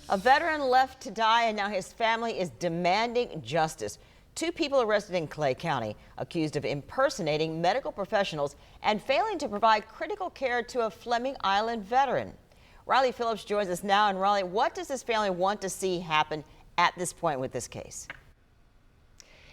A veteran left to die, and now his family is demanding justice. Two people arrested in Clay County, accused of impersonating medical professionals and failing to provide critical care to a Fleming Island veteran. Riley Phillips joins us now. And Riley, what does this family want to see happen at this point with this case?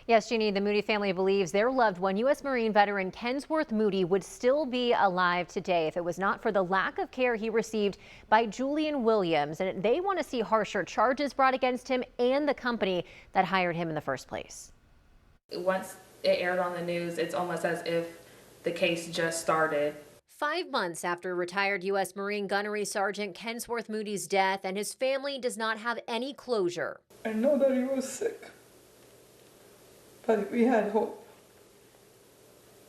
Yes, Jeannie, the Moody family believes their loved one, U.S. Marine veteran Kensworth Moody, would still be alive today if it was not for the lack of care he received by Julian Williams. And they want to see harsher charges brought against him and the company that hired him in the first place. Once it aired on the news, it's almost as if the case just started. 5 months after retired U.S. Marine Gunnery Sergeant Kensworth Moody's death, and his family does not have any closure. I know that he was sick, but we had hope,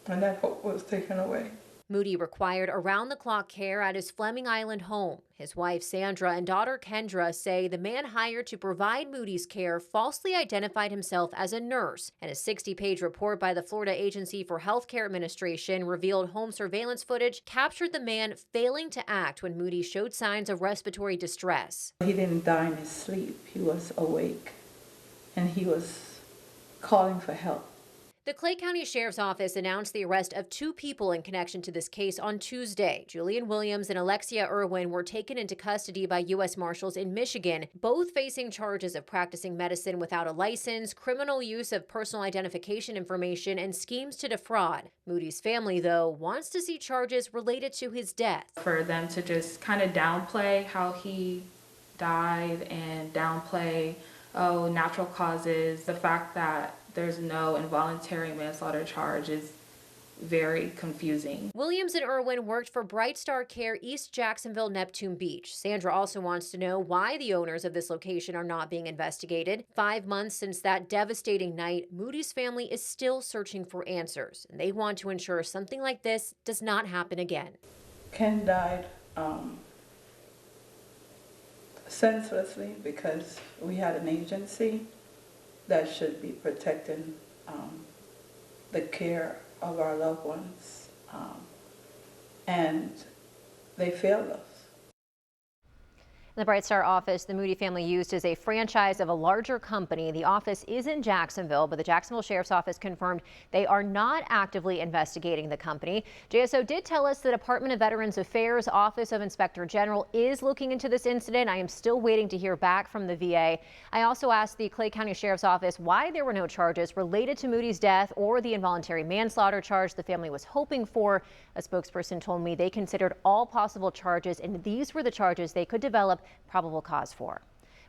and that hope was taken away. Moody required around-the-clock care at his Fleming Island home. His wife Sandra and daughter Kendra say the man hired to provide Moody's care falsely identified himself as a nurse, and a 60-page report by the Florida Agency for Healthcare Administration revealed home surveillance footage captured the man failing to act when Moody showed signs of respiratory distress. He didn't die in his sleep. He was awake, and he was calling for help. The Clay County Sheriff's Office announced the arrest of 2 people in connection to this case on Tuesday. Julian Williams and Alexia Irwin were taken into custody by U.S. Marshals in Michigan, both facing charges of practicing medicine without a license, criminal use of personal identification information, and schemes to defraud. Moody's family, though, wants to see charges related to his death. For them to just kind of downplay how he died and downplay, natural causes, the fact that there's no involuntary manslaughter charge is very confusing. Williams and Irwin worked for Bright Star Care East Jacksonville, Neptune Beach. Sandra also wants to know why the owners of this location are not being investigated. 5 months since that devastating night, Moody's family is still searching for answers, and they want to ensure something like this does not happen again. Ken died senselessly because we had an agency that should be protecting the care of our loved ones, and they failed us. The Bright Star office the Moody family used as a franchise of a larger company. The office is in Jacksonville, but the Jacksonville Sheriff's Office confirmed they are not actively investigating the company. JSO did tell us the Department of Veterans Affairs Office of Inspector General is looking into this incident. I am still waiting to hear back from the VA. I also asked the Clay County Sheriff's Office why there were no charges related to Moody's death or the involuntary manslaughter charge the family was hoping for. A spokesperson told me they considered all possible charges, and these were the charges they could develop probable cause for.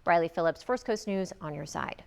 Riley Phillips, First Coast News, on your side.